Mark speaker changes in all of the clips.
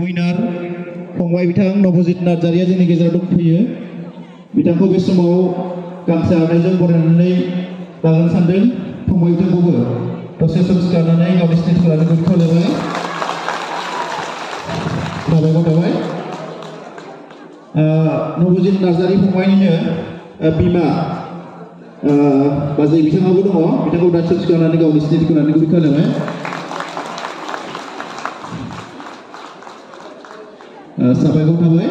Speaker 1: Winner फंबाय बिथां नबजित नार्जारिया जोंनि गेजेराव दंफैयो। बिथांखौ बे समाव गांसे आर'नाइजों बरायनानै लागोनो सानदों। फंबाय बिथांखौबो दसे सम सिखारनानै गावनि सिनायथिखौ लानो खावलायबाय। साबायखर थाबाय। नबजित नार्जारि फंबायनिनो बिमा बाजै बिथाङाबो दङ। बिथांखौ दासो सिखारनानै गावनि सिनायथिखौ लानो खावलायबाय। साबायखर थाबाय।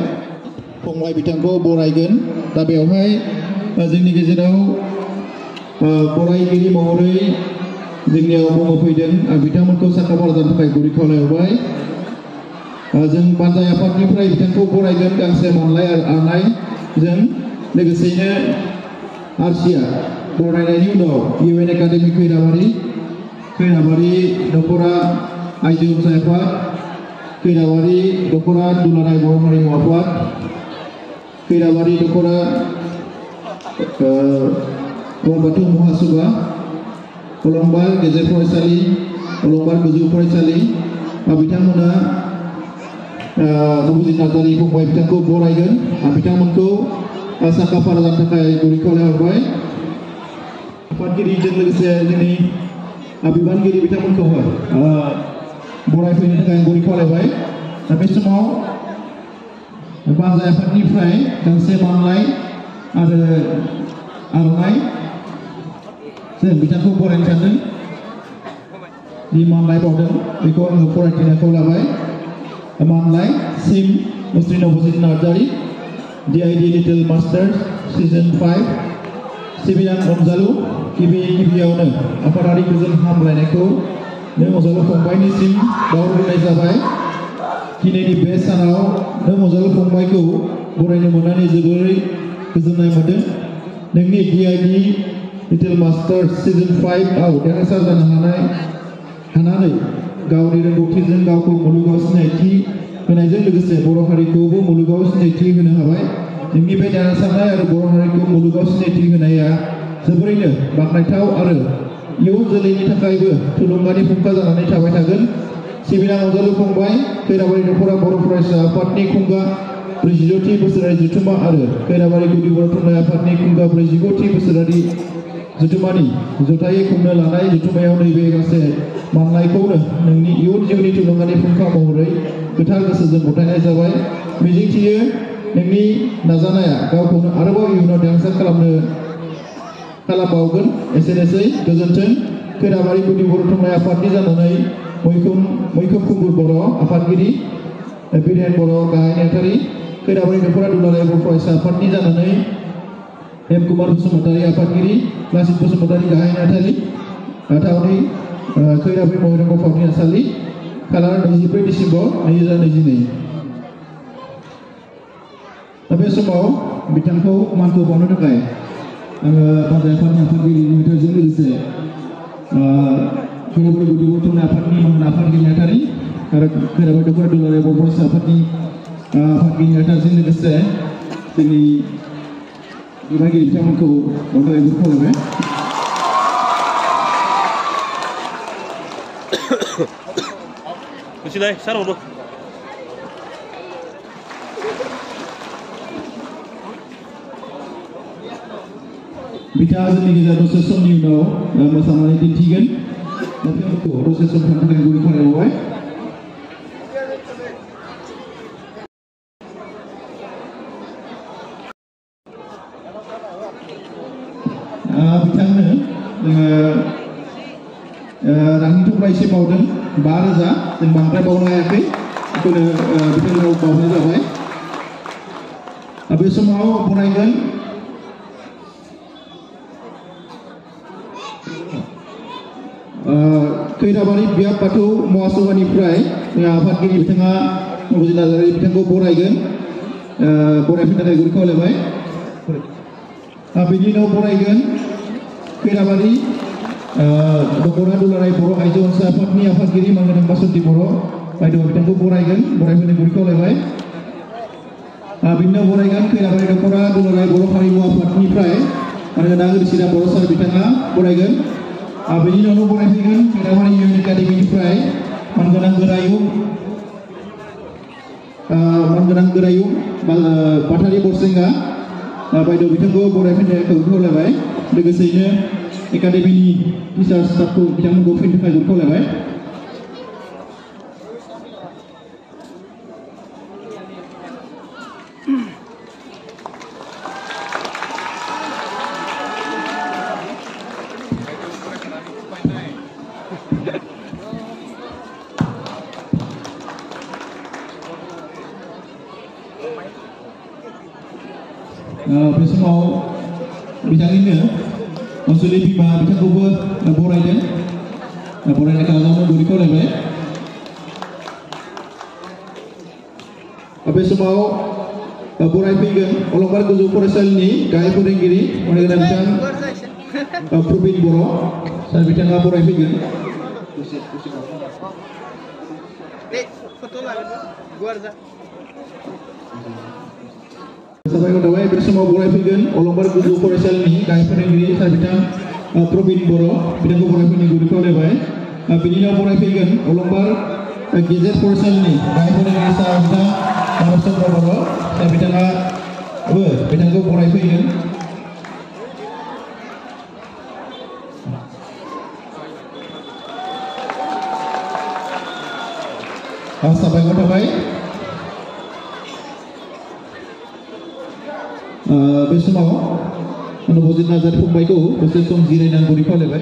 Speaker 1: फंबाय बिथांखौ बरायगोन। दा बेवहाय जोंनि गेजेराव बरायगिरि महरै जोंनियाव मुं फैदों। बिथांमोनखौ साखाफारा जानो थाखाय गुरै खावलायहरबाय। जों बान्जाय आफादनिफ्राय बिथांखौ बरायगोन गांसे मानलाय आर'नाइजों। लोगोसेनो आरसिया बरायनायनि उनाव इउएन एकाडेमि खैराबारि दख'रा आइजो अनसाय आफाद, खैराबारि दख'रा दुलाराय बर' हारिमु आफाद, खैराबारि दख'रा बाथौ महासभा, अलंबार गेजेर फरायसालि, अलंबार गोजौ फरायसालि बिथांमोना नबजित नार्जारि फंबाय बिथांखौ बरायगोन। बिथांमोनखौ साखाफारा जानो थाखाय गुरै खावलायहरबाय। आफादगिरिजों लोगोसे जोंनि बिबानगिरि बिथांमोनखौबो बरायफैनो थाखाय गुरै खावलायबाय। दा बे समाव बान्जाय आफादनिफ्राय गांसे मानलाय आरो आर'नाइ जों बिथांखौ बरायनो सानदों। जि मानलाय बावदों बेखौ आङो फरायथिनो खावलायबाय। मानलाय सिम मुस्रि Nabajit Narzary DID little masters season 5 सिबिरां अनजालु गिबियावनो आफादारि गोजोन हामलायनायखौ नों अनजालु फंबायनिसिम बावहरनाय जाबाय। दिनैनि बे सानाव नों अनजालु फंबायखौ बरायनो मोननानै जोबोरै गोजोननाय मोनदों। नोंनि DID लिटिल मास्टार्स सिजन 5 आव देरहासार जानो हानानै गावनि रोंगौथिजों गावखौ मुलुगाव सिनायथि होनायजों लोगोसे बर' हारिखौबो मुलुगाव सिनायथि होनो हाबाय। नोंनि बे देरहासारनाय आरो बर' हारिखौ मुलुगाव सिनायथि होनाया जोबोरैनो बाख्नायथाव आरो इयुन जोलैनि थाखायबो थुलुंगानि फुंखा जानानै थाबाय थागोन। सिबिरां अनजालु फंबाय खैराबारि दख'रा बर' फरायसा आफादनि खुंगा 46थि बोसोरारि जथुम्मा आरो खैराबारि गुदि बर' थुनलाइ आफादनि खुंगा 45थि बोसोरारि जथुम्मानि जथायै खुंनो लानाय जथुम्मायाव नैबे गांसे मानलायखौनो नोंनि इयुन जिउनि थुलुंगानि फुंखा महरै गोथार गोसोजों गथायनाय जाबाय। मिजिंथियो नोंनि नाजानाया गावखौनो आरोबाव इयुनाव देरहासार खालामबावगोन। एसेनोसै गोजोन्थों। खैराबारि गुदि बर' थुनलाइ आफादनि जानानै मैखोम खुंगुर बर' आफादगिरि बिरेन बर' गाहाय नेहाथारि, खैराबारि दख'रा दुलाराय बर' फरायसा आफादनि जानानै हेम कुमार बसुमतारी आफादगिरि, लासित बसुमतारी गाहाय नेहाथारि, थावनि खैराबारि महिरंग फावथिनासालि, खालार 24 डिसेम्बर 2022। दा बे समाव बिथांखौ मानखौ बावनो थाखाय आङो बान्जाय आफादनि आफादगिरि नेहाथारिजों लोगोसे खैराबारि गुदि बर' थुनलाइ आफादनि आफादगिरि नेहाथारि आरो खैराबारि दख'रा दुलाराय बर' फरायसा आफादनि आफादगिरि नेहाथारिजों लोगोसे जोंनि बिबानगिरि बिथांमोनखौ बावनो खावलायबाय। बिथाङा जोंनि गेजेराव दसे समनि उनाव मोसानानै दिन्थिगोन। बिथांमोनखौ दसे सम थानो थाखाय गुरै खावलायबाय। बिथांनो रांनि थुख्रा एसे बावदों 5,000 जों बांद्राय बावनो हायाखै। बेखौनो बिथांनाव बावनाय जाबाय। बे समाव बरायगोन खैराबारि बियाब बाथौ महासभानिफ्राय आफादगिरि बिथाङा नबजित नार्जारि बिथांखौ बरायगोन। बरायफैनो थाखाय गुरै खावलायबाय। बेनि उनाव बरायगोन खैराबारि दख'रा दुलाराय बर' आइजो अनसाय आफादनि आफादगिरि मांगोनां बासन्ति बर' बायद' बिथांखौ बरायगोन। बरायफैनो गुरै खावलायबाय। बिनि उनाव बरायगोन खैराबारि दख'रा दुलाराय बर' हारिमु आफादनिफ्राय मानगोनां रिसिराम बर' सार बिथाङा बरायगोन। बेनि उनावनो बरायफैगोन खैराबारि इउएन एकाडेमिनिफ्राय मानगोनां गोरायुं Manggurang Gerayung Batari Borsenga Baido Bitanggo Borefennya Kau Lebai Logoseino Akademini Bisa Stafku Bitang Gofin Kau Lebai Bersama bidang ini, maksudnya bima bidang kubur Boraidan kalau duri kau lebih. Bersama Borai Pigan, Olombar Kuzu Porasal ni, Gaya Purenggiri, mereka bidang Probin Boro, saya bidang Borai Pigan.
Speaker 2: Foto lah, guarda.
Speaker 1: Sampai kau bersama Borai Pigan, Olombar Kuzu Porasal ni, Gaya Purenggiri, saya bidang Probin Boro, bidang Borai Pigan duri kau lebih. Bidang Borai Pigan, Olombar Gizet Porasal ni, Gaya Purenggiri, saya bidang Marasal Boro, saya bidang Borai Pigan. Sampai kau bersama menubuzin nazar pembaiku bersama jirai dan guri kau lebai.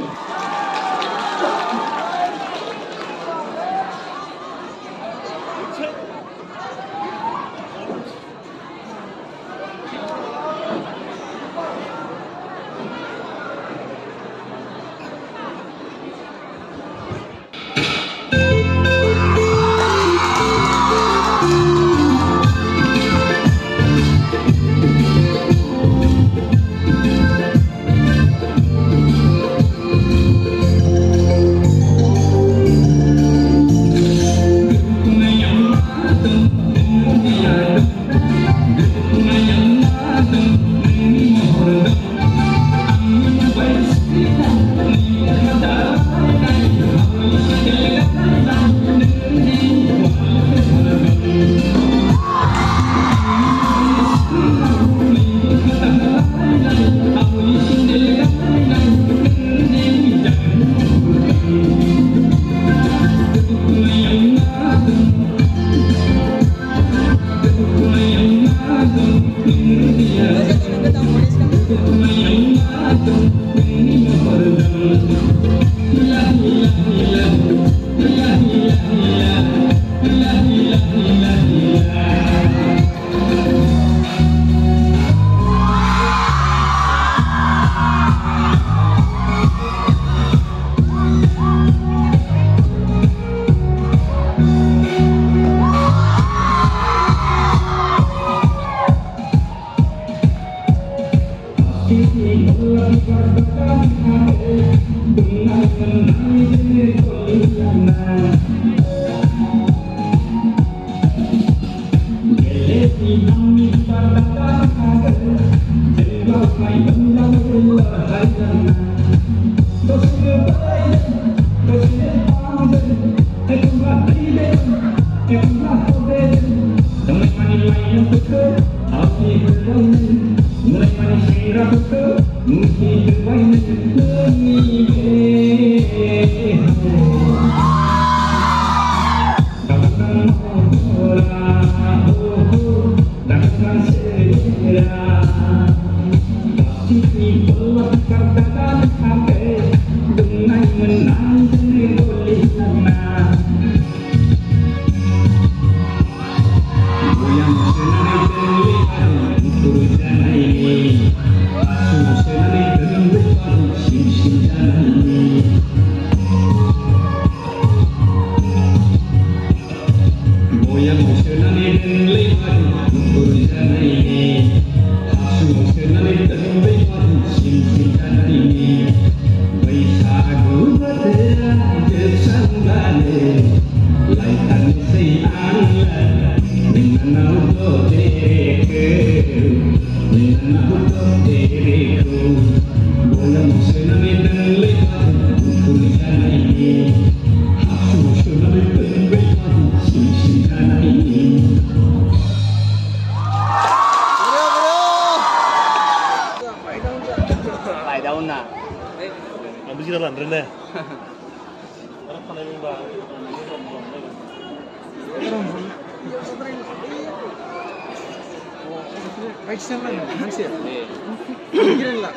Speaker 2: सानद्रोनो
Speaker 3: baik siapa nih? Hansir. Pikiran lah.